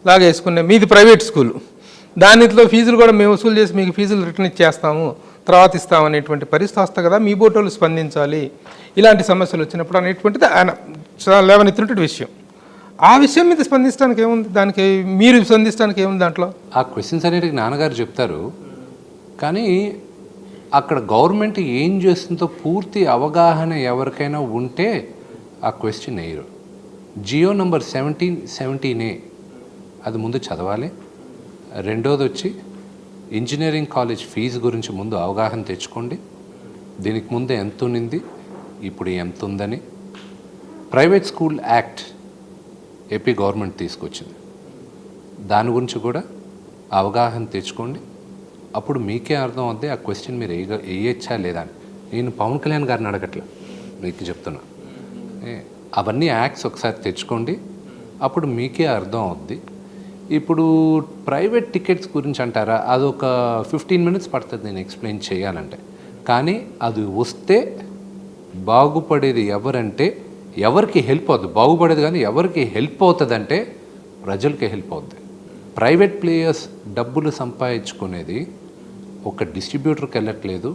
లాగేసుకునే, మీది ప్రైవేట్ స్కూల్, దానిలో ఫీజులు కూడా మేము వసూలు చేసి మీకు ఫీజులు రిటర్న్ ఇచ్చేస్తాము, తర్వాత ఇస్తామనేటువంటి పరిస్థితి వస్తుంది కదా, మీ బోటోళ్ళు స్పందించాలి ఇలాంటి సమస్యలు వచ్చినప్పుడు అనేటువంటిది ఆయన లేవనెత్తినటువంటి విషయం. ఆ విషయం మీద స్పందించడానికి ఏముంది, దానికి మీరు స్పందించడానికి ఏముంది దాంట్లో?
ఆ క్వశ్చన్స్ అనేటివి నాన్నగారు చెప్తారు, కానీ అక్కడ గవర్నమెంట్ ఏం చేస్తుందో పూర్తి అవగాహన ఎవరికైనా ఉంటే ఆ క్వశ్చన్ వేయరు. జియో నంబర్ 1717A అది ముందు చదవాలి. రెండోది వచ్చి ఇంజనీరింగ్ కాలేజ్ ఫీజు గురించి ముందు అవగాహన తెచ్చుకోండి. దీనికి ముందు ఎంత ఉన్నింది, ఇప్పుడు ఎంత ఉందని. Private school act AP government తీసుకొచ్చింది, దాని గురించి కూడా అవగాహన తెచ్చుకోండి. అప్పుడు మీకే అర్థం అవుద్ది ఆ క్వశ్చన్ మీరు వేయచ్చా లేదా అని. నేను పవన్ కళ్యాణ్ గారిని అడగట్లే, మీకు చెప్తున్నా. అవన్నీ యాక్ట్స్ ఒకసారి తెచ్చుకోండి, అప్పుడు మీకే అర్థం అవుద్ది. ఇప్పుడు ప్రైవేట్ టికెట్స్ గురించి అంటారా, అదొక 15 minutes పడుతుంది నేను ఎక్స్ప్లెయిన్ చేయాలంటే. కానీ అది వస్తే బాగుపడేది ఎవరంటే, ఎవరికి హెల్ప్ అవుతుంది, బాగుపడేది కానీ ఎవరికి హెల్ప్ అవుతుందంటే ప్రజలకి హెల్ప్ అవుతుంది. ప్రైవేట్ ప్లేయర్స్ డబ్బులు సంపాదించుకునేది ఒక డిస్ట్రిబ్యూటర్కి వెళ్ళట్లేదు,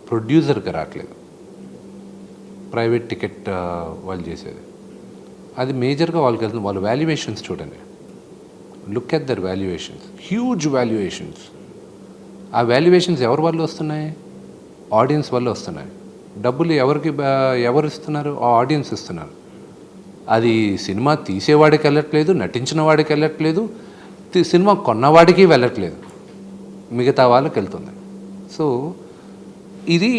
ప్రొడ్యూసర్కి రావట్లేదు. ప్రైవేట్ టికెట్ వాళ్ళు చేసేది అది మేజర్గా వాళ్ళకి వెళ్తుంది. వాళ్ళ వాల్యుయేషన్స్ చూడండి, look at their valuations, huge valuations. ఆ వాల్యుయేషన్స్ ఎవరి వల్ల వస్తున్నాయి? ఆడియన్స్ వల్ల వస్తున్నాయి. డబ్బులు ఎవరు ఇస్తున్నారు? ఆ ఆడియన్స్ ఇస్తున్నారు. అది సినిమా తీసేవాడికి వెళ్ళట్లేదు, నటించిన వాడికి వెళ్ళట్లేదు, సినిమా కొన్నవాడికి వెళ్ళట్లేదు, మిగతా వాళ్ళకి వెళ్తుంది. సో ఇది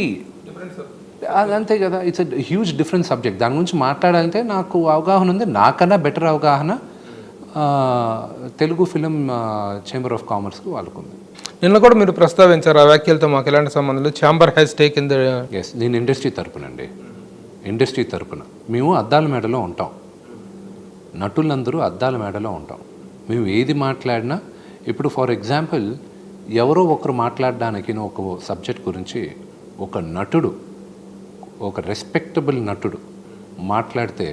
అంతే కదా, it's a huge different subject. దాని గురించి మాట్లాడాలంటే నాకు అవగాహన ఉంది, నాకన్నా బెటర్ అవగాహన తెలుగు ఫిలిం ఛాంబర్ ఆఫ్ కామర్స్కి వాళ్ళకుంది.
నిన్న కూడా మీరు ప్రస్తావించారు ఆ వ్యాఖ్యలతో మాకు ఎలాంటి సంబంధం లేదు, chamber has taken the.
Yes, నేను ఇండస్ట్రీ తరపునండి, ఇండస్ట్రీ తరపున మేము అద్దాల మేడలో ఉంటాం, నటులందరూ అద్దాల మేడలో ఉంటాం. మేము ఏది మాట్లాడినా, ఇప్పుడు ఫర్ ఎగ్జాంపుల్ ఎవరో ఒకరు మాట్లాడడానికి ఒక సబ్జెక్ట్ గురించి ఒక నటుడు, ఒక రెస్పెక్టబుల్ నటుడు మాట్లాడితే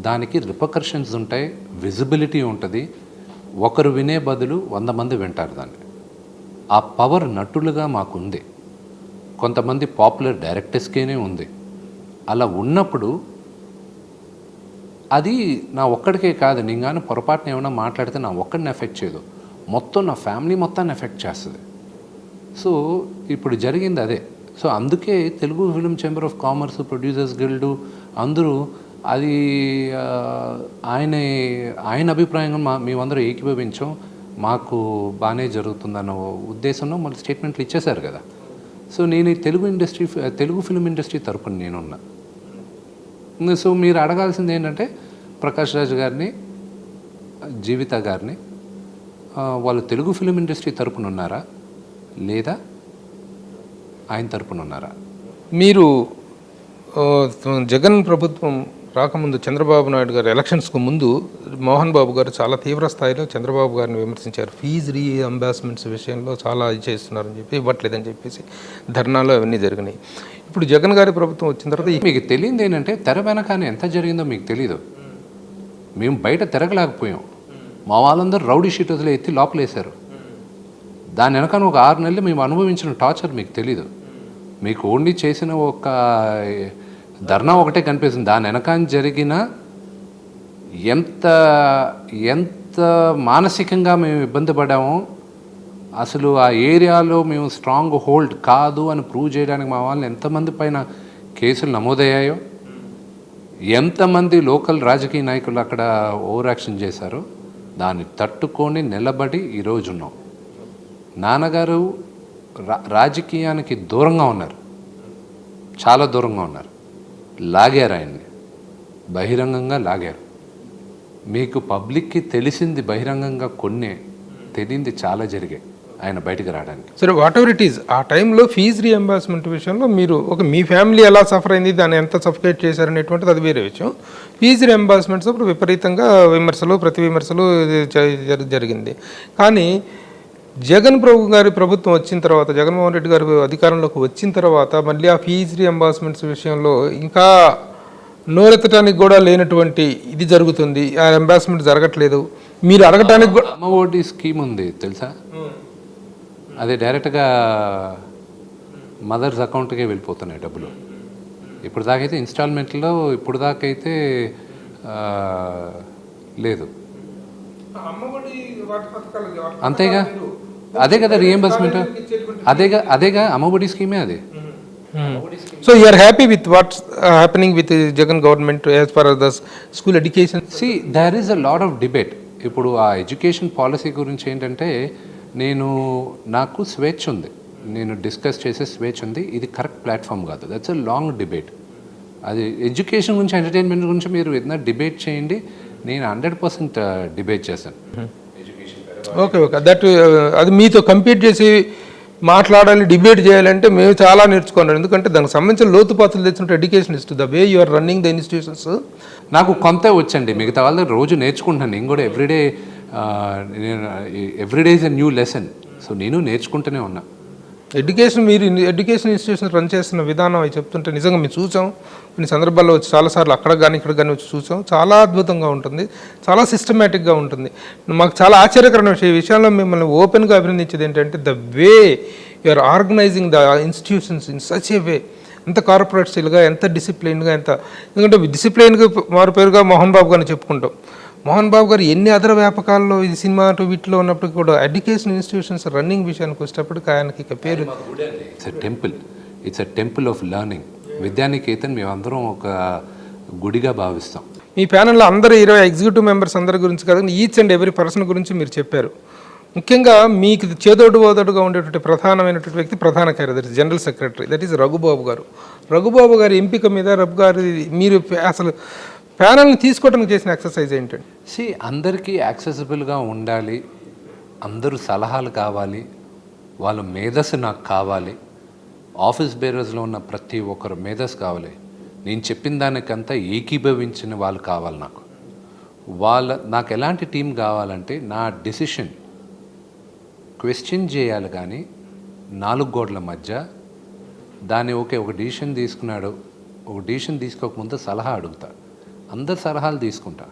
దానికి రిపకర్షన్స్ ఉంటాయి, విజిబిలిటీ ఉంటుంది. ఒకరు వినే బదులు 100 మంది వింటారు దాన్ని. ఆ పవర్ నటులుగా మాకుంది, కొంతమంది పాపులర్ డైరెక్టర్స్కేనే ఉంది. అలా ఉన్నప్పుడు అది నా ఒక్కడికే కాదు, నేను కానీ పొరపాటున ఏమైనా మాట్లాడితే నా ఒక్కడిని ఎఫెక్ట్ చేయదు, మొత్తం నా ఫ్యామిలీ మొత్తాన్ని ఎఫెక్ట్ చేస్తుంది. సో ఇప్పుడు జరిగింది అదే. సో అందుకే Telugu film chamber of commerce, producers guild అందరూ అది ఆయన అభిప్రాయంగా మేమందరూ ఏకీభవించాం, మాకు బాగానే జరుగుతుందన్న ఉద్దేశంలో మళ్ళీ స్టేట్మెంట్లు ఇచ్చేశారు కదా. సో నేను ఈ తెలుగు ఫిలిం ఇండస్ట్రీ తరపున నేనున్నా. సో మీరు అడగాల్సింది ఏంటంటే ప్రకాష్ రాజ్ గారిని, జీవిత గారిని, వాళ్ళు తెలుగు ఫిలిం ఇండస్ట్రీ తరపున ఉన్నారా లేదా ఆయన తరపున ఉన్నారా?
మీరు జగన్ ప్రభుత్వం రాకముందు చంద్రబాబు నాయుడు గారు ఎలక్షన్స్కు ముందు మోహన్ బాబు గారు చాలా తీవ్ర స్థాయిలో చంద్రబాబు గారిని విమర్శించారు. ఫీజు రీఎంబర్స్మెంట్స్ విషయంలో చాలా ఇది చేస్తున్నారని చెప్పి, ఇవ్వట్లేదని చెప్పేసి ధర్నాలు అవన్నీ జరిగినాయి. ఇప్పుడు జగన్ గారి ప్రభుత్వం వచ్చిన తర్వాత
మీకు తెలియదు ఏంటంటే తెర వెనకానే ఎంత జరిగిందో మీకు తెలీదు. మేము బయట తిరగలేకపోయాం, మా వాళ్ళందరూ రౌడీ షీటర్స్లో ఎత్తి లోపలేశారు. దాని వెనకాల ఒక 6 నెలలు మేము అనుభవించిన టార్చర్ మీకు తెలీదు. మీకు ఓన్లీ చేసిన ఒక ధర్నా ఒకటే కనిపిస్తుంది, దాని వెనకాల జరిగిన ఎంత మానసికంగా మేము ఇబ్బంది పడామో, అసలు ఆ ఏరియాలో మేము స్ట్రాంగ్ హోల్డ్ కాదు అని ప్రూవ్ చేయడానికి మా వాళ్ళని ఎంతమంది పైన కేసులు నమోదయ్యాయో, ఎంతమంది లోకల్ రాజకీయ నాయకులు అక్కడ ఓవర్ యాక్షన్ చేశారో దాన్ని తట్టుకొని నిలబడి ఈరోజు ఉన్నాం. నాన్నగారు రాజకీయానికి దూరంగా ఉన్నారు, చాలా దూరంగా ఉన్నారు, లాగారు ఆయన్ని, బహిరంగంగా లాగారు. మీకు పబ్లిక్కి తెలిసింది బహిరంగంగా కొన్నే, తెలియంది చాలా జరిగాయి ఆయన బయటకు రావడానికి.
సరే, వాట్ ఎవర్ ఇట్ ఈస్, ఆ టైంలో ఫీజు రీఎంబర్స్మెంట్ విషయంలో మీరు మీ ఫ్యామిలీ ఎలా సఫర్ అయింది, దాన్ని ఎంత సఫికేట్ చేశారనేటువంటిది అది వేరే విషయం. ఫీజు రీఎంబర్స్మెంట్స్ అప్పుడు విపరీతంగా విమర్శలు, ప్రతి విమర్శలు జరిగింది. కానీ జగన్ గారి ప్రభుత్వం వచ్చిన తర్వాత, జగన్మోహన్ రెడ్డి గారు అధికారంలోకి వచ్చిన తర్వాత మళ్ళీ ఆ ఫీజు రీఎంబర్స్మెంట్స్ విషయంలో ఇంకా నోరెత్తడానికి కూడా లేనటువంటి ఇది జరుగుతుంది, ఆ ఎంబార్స్మెంట్ జరగట్లేదు. మీరు అడగటానికి కూడా
అమ్మ ఒడి స్కీమ్ ఉంది తెలుసా, అది డైరెక్ట్గా మదర్స్ అకౌంట్కే వెళ్ళిపోతున్నాయి డబ్బులు. ఇప్పుడు దాకైతే ఇన్స్టాల్మెంట్లో, ఇప్పుడు దాకైతే లేదు. అంతేగా, అదే కదా రీఎంబర్స్మెంట్, అదేగా అమ్మఒడి స్కీమే అది.
So you are happy with what's happening with the Jagan government as far as the school education?
See, there is a lot of debate. ఇప్పుడు ఆ ఎడ్యుకేషన్ పాలసీ గురించి ఏంటంటే నాకు స్వేచ్ఛ ఉంది, నేను డిస్కస్ చేసే స్వేచ్ఛ ఉంది. ఇది కరెక్ట్ ప్లాట్ఫామ్ కాదు, దట్స్ ఎ లాంగ్ డిబేట్. అది ఎడ్యుకేషన్ గురించి, ఎంటర్టైన్మెంట్ గురించి మీరు ఏదైనా డిబేట్ చేయండి, నేను 100% డిబేట్ చేశాను.
ఓకే, దట్ అది మీతో కంపీట్ చేసి మాట్లాడాలి, డిబేట్ చేయాలంటే మేము చాలా నేర్చుకున్నాం. ఎందుకంటే దానికి సంబంధించిన లోతుపాతులు తెచ్చినట్టు ఎడ్యుకేషన్ ఇస్తుంది. The way you are running the institutions.
నాకు కొంత వచ్చండి, మిగతా వాళ్ళు రోజు నేర్చుకుంటాను. నేను కూడా everyday is a new lesson. So నేను నేర్చుకుంటూనే ఉన్నా.
ఎడ్యుకేషన్, మీరు ఎడ్యుకేషన్ ఇన్స్టిట్యూషన్ రన్ చేస్తున్న విధానం అవి చెప్తుంటే నిజంగా మేము చూసాం. కొన్ని సందర్భాల్లో వచ్చి చాలాసార్లు అక్కడ కానీ ఇక్కడ కానీ వచ్చి చూసాం. చాలా అద్భుతంగా ఉంటుంది, చాలా సిస్టమేటిక్గా ఉంటుంది. మాకు చాలా ఆశ్చర్యకరమైన విషయం. ఈ విషయంలో మిమ్మల్ని ఓపెన్గా అభినందించేది ఏంటంటే the way you are organising the institutions in such a way. ఎంత కార్పొరేట్ స్టైల్గా, ఎంత డిసిప్లైన్గా, ఎందుకంటే డిసిప్లైన్గా మారు పేరుగా మోహన్ బాబు గారిని చెప్పుకుంటాం. మోహన్ బాబు గారు ఎన్ని అదర వ్యాపకాల్లో ఇది సినిమా వీటిలో ఉన్నప్పటికీ కూడా ఎడ్యుకేషన్ ఇన్స్టిట్యూషన్స్ రన్నింగ్ విషయానికి వచ్చేటప్పటికి ఆయనకి ఇక పేరు.
It's a temple of learning. Vidyanikethan మేమందరం ఒక గుడిగా భావిస్తాం.
మీ ప్యానెల్లో అందరూ 20 ఎగ్జిక్యూటివ్ మెంబర్స్ అందరి గురించి కాదు, ఈచ్ అండ్ ఎవరీ పర్సన్ గురించి మీరు చెప్పారు. ముఖ్యంగా మీకు చేదోడు ఓదోడుగా ఉండేటువంటి ప్రధానమైనటువంటి వ్యక్తి ప్రధాన కార్యదర్శి, general secretary, that is Raghubabu గారు. రఘుబాబు గారి ఎంపిక మీద రఘు గారి మీరు అసలు ప్యానల్ని తీసుకోవడానికి చేసిన ఎక్సర్సైజ్ ఏంటండి?
అందరికీ యాక్సెసిబుల్గా ఉండాలి, అందరూ సలహాలు కావాలి, వాళ్ళ మేధస్సు నాకు కావాలి, ఆఫీస్ బేరర్స్లో ఉన్న ప్రతి ఒక్కరు మేధస్సు కావాలి, నేను చెప్పిన దానికంతా ఏకీభవించిన వాళ్ళు కావాలి. నాకు ఎలాంటి టీం కావాలంటే నా డెసిషన్ క్వశ్చన్ చేయాలి, కానీ 4 గోడల మధ్య దాన్ని ఒక డెసిషన్ తీసుకున్నాడు, ఒక డెసిషన్ తీసుకోకముందు సలహా అడుగుతా, అందరి సలహాలు తీసుకుంటా,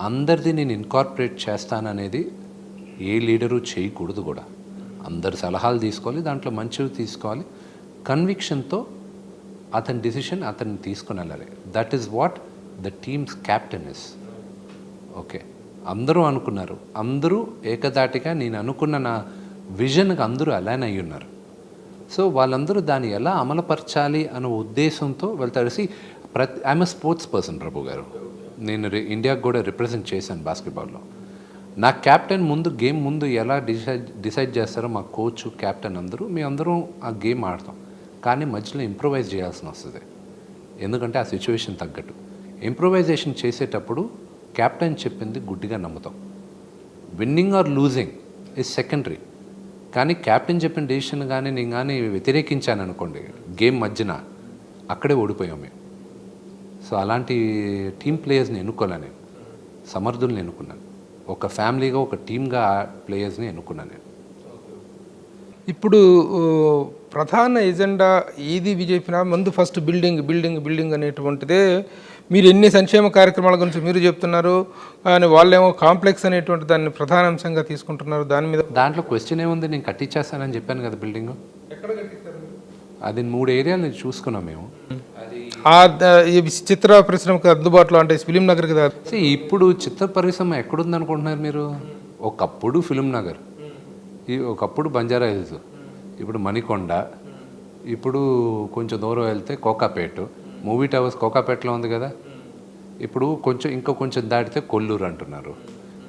అందరిది నేను ఇన్కార్పొరేట్ చేస్తాననేది ఏ లీడరు చేయకూడదు కూడా. అందరి సలహాలు తీసుకోవాలి, దాంట్లో మంచివి తీసుకోవాలి, కన్విక్షన్తో అతని డెసిషన్ అతన్ని తీసుకుని వెళ్ళాలి. That is what the teams captain is. Okay, అందరూ అనుకున్నారు, అందరూ ఏకదాటిగా నేను అనుకున్న నా విజన్కి అందరూ అలైన్ అయ్యి ఉన్నారు. సో వాళ్ళందరూ దాన్ని ఎలా అమలుపరచాలి అనే ఉద్దేశంతో వెళ్తారు. ఐఎమ్ ఎ స్పోర్ట్స్ పర్సన్ ప్రభు గారు. నేను ఇండియాకు కూడా రిప్రజెంట్ చేశాను బాస్కెట్బాల్లో. నా క్యాప్టెన్ గేమ్ ముందు ఎలా డిసైడ్ చేస్తారో మా కోచ్, క్యాప్టెన్ అందరం ఆ గేమ్ ఆడతాం. కానీ మధ్యలో ఇంప్రూవైజ్ చేయాల్సి వస్తుంది, ఎందుకంటే ఆ సిచ్యువేషన్ తగ్గట్టు. ఇంప్రూవైజేషన్ చేసేటప్పుడు క్యాప్టెన్ చెప్పింది గుడ్డిగా నమ్ముతాం. Winning or losing is secondary. కానీ క్యాప్టెన్ చెప్పిన డెసిషన్ కానీ నేను కానీ వ్యతిరేకించాను అనుకోండి, గేమ్ మధ్యన అక్కడే ఓడిపోయాం మేము. సో అలాంటి టీమ్ ప్లేయర్స్ని ఎన్నుకోలేను నేను, సమర్థుల్ని ఎన్నుకున్నాను. ఒక ఫ్యామిలీగా, ఒక టీమ్గా ప్లేయర్స్ని ఎన్నుకున్నాను నేను.
ఇప్పుడు ప్రధాన ఎజెండా ఏది చెప్పినా ముందు ఫస్ట్ బిల్డింగ్ అనేటువంటిదే. మీరు ఎన్ని సంక్షేమ కార్యక్రమాల గురించి మీరు చెప్తున్నారు, కానీ వాళ్ళేమో కాంప్లెక్స్ అనేటువంటి దాన్ని ప్రధాన అంశంగా తీసుకుంటున్నారు.
దాంట్లో క్వశ్చన్ ఏముంది, నేను కట్టించేస్తానని చెప్పాను కదా. బిల్డింగ్ అది 3 ఏరియాలు చూసుకున్నాం మేము.
చిత్ర పరిశ్రమకు అందుబాటులో అంటే ఫిలిం నగర్ కదా.
ఇప్పుడు చిత్ర పరిశ్రమ ఎక్కడుంది అనుకుంటున్నారు మీరు? ఒకప్పుడు ఫిలిం నగర్, ఒకప్పుడు బంజారా హిల్స్, ఇప్పుడు మణికొండ, ఇప్పుడు కొంచెం దూరం వెళ్తే కోకాపేట. మూవీ టవర్స్ కోకాపేటలో ఉంది కదా. ఇప్పుడు కొంచెం దాటితే కొల్లూరు అంటున్నారు.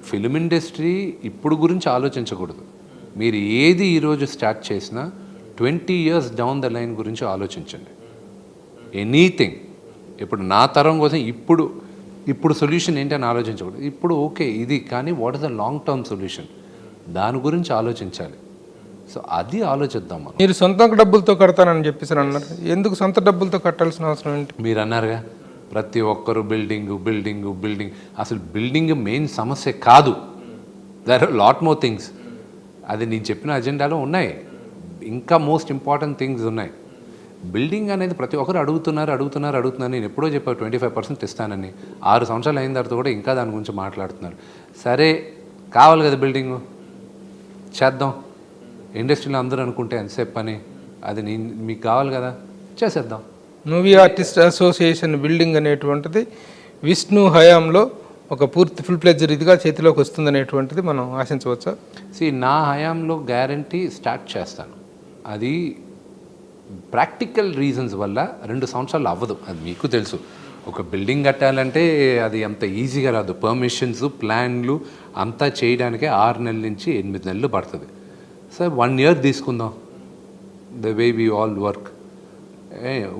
ఫిలిం ఇండస్ట్రీ ఇప్పుడు గురించి ఆలోచించకూడదు. మీరు ఏది ఈరోజు స్టార్ట్ చేసినా 20 years డౌన్ ద లైన్ గురించి ఆలోచించండి. ఎనీథింగ్ ఇప్పుడు నా తరం కోసం ఇప్పుడు సొల్యూషన్ ఏంటి అని ఆలోచించకూడదు. ఇప్పుడు ఓకే ఇది, కానీ what is the long term solution, దాని గురించి ఆలోచించాలి. సో అది ఆలోచిద్దాం.
మీరు సొంత డబ్బులతో కడతానని చెప్పేసి అన్నారు. ఎందుకు సొంత డబ్బులతో కట్టాల్సిన అవసరం ఏంటి?
మీరు అన్నారుగా, ప్రతి ఒక్కరు బిల్డింగ్. అసలు బిల్డింగ్ మెయిన్ సమస్య కాదు. There are lot more things. అది నేను చెప్పిన అజెండాలో ఉన్నాయి, ఇంకా మోస్ట్ ఇంపార్టెంట్ థింగ్స్ ఉన్నాయి. బిల్డింగ్ అనేది ప్రతి ఒక్కరు అడుగుతున్నారు. నేను ఎప్పుడో చెప్పాను 25% ఇస్తానని. 6 సంవత్సరాలు అయిన తర్వాత కూడా ఇంకా దాని గురించి మాట్లాడుతున్నారు. సరే, కావాలి కదా బిల్డింగు, చేద్దాం. ఇండస్ట్రీలో అందరూ అనుకుంటే ఎంతసేపు పని, అది మీకు కావాలి కదా, చేసేద్దాం.
మూవీ ఆర్టిస్ట్ అసోసియేషన్ బిల్డింగ్ అనేటువంటిది విష్ణు హయాంలో ఒక పూర్తి ఫుల్ ప్లెడ్జ్డ్ ఇదిగా చేతిలోకి వస్తుందనేటువంటిది మనం ఆశించవచ్చా?
నా హయాంలో గ్యారంటీ స్టార్ట్ చేస్తాను. అది ప్రాక్టికల్ రీజన్స్ వల్ల 2 సంవత్సరాలు అవ్వదు, అది మీకు తెలుసు. ఒక బిల్డింగ్ కట్టాలంటే అది అంత ఈజీగా రాదు. పర్మిషన్స్, ప్లాన్లు అంతా చేయడానికే 6 నెలల నుంచి 8 నెలలు పడుతుంది. సార్ 1 year తీసుకుందాం, the way we all work.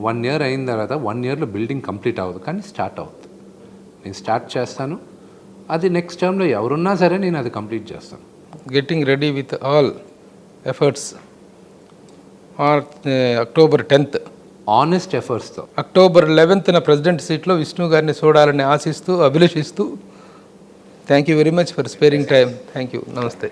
1 year అయిన తర్వాత 1 yearలో బిల్డింగ్ కంప్లీట్ అవ్వదు, కానీ స్టార్ట్ అవుతుంది. నేను స్టార్ట్ చేస్తాను, అది నెక్స్ట్ టర్మ్లో ఎవరున్నా సరే నేను అది కంప్లీట్ చేస్తాను.
Getting ready with all efforts. October 10th.
Honest ఎఫర్ట్స్తో
అక్టోబర్ 11th ప్రెసిడెంట్ సీట్లో విష్ణు గారిని చూడాలని ఆశిస్తూ అభిలషిస్తూ thank you very much for sparing time. Thank you. నమస్తే.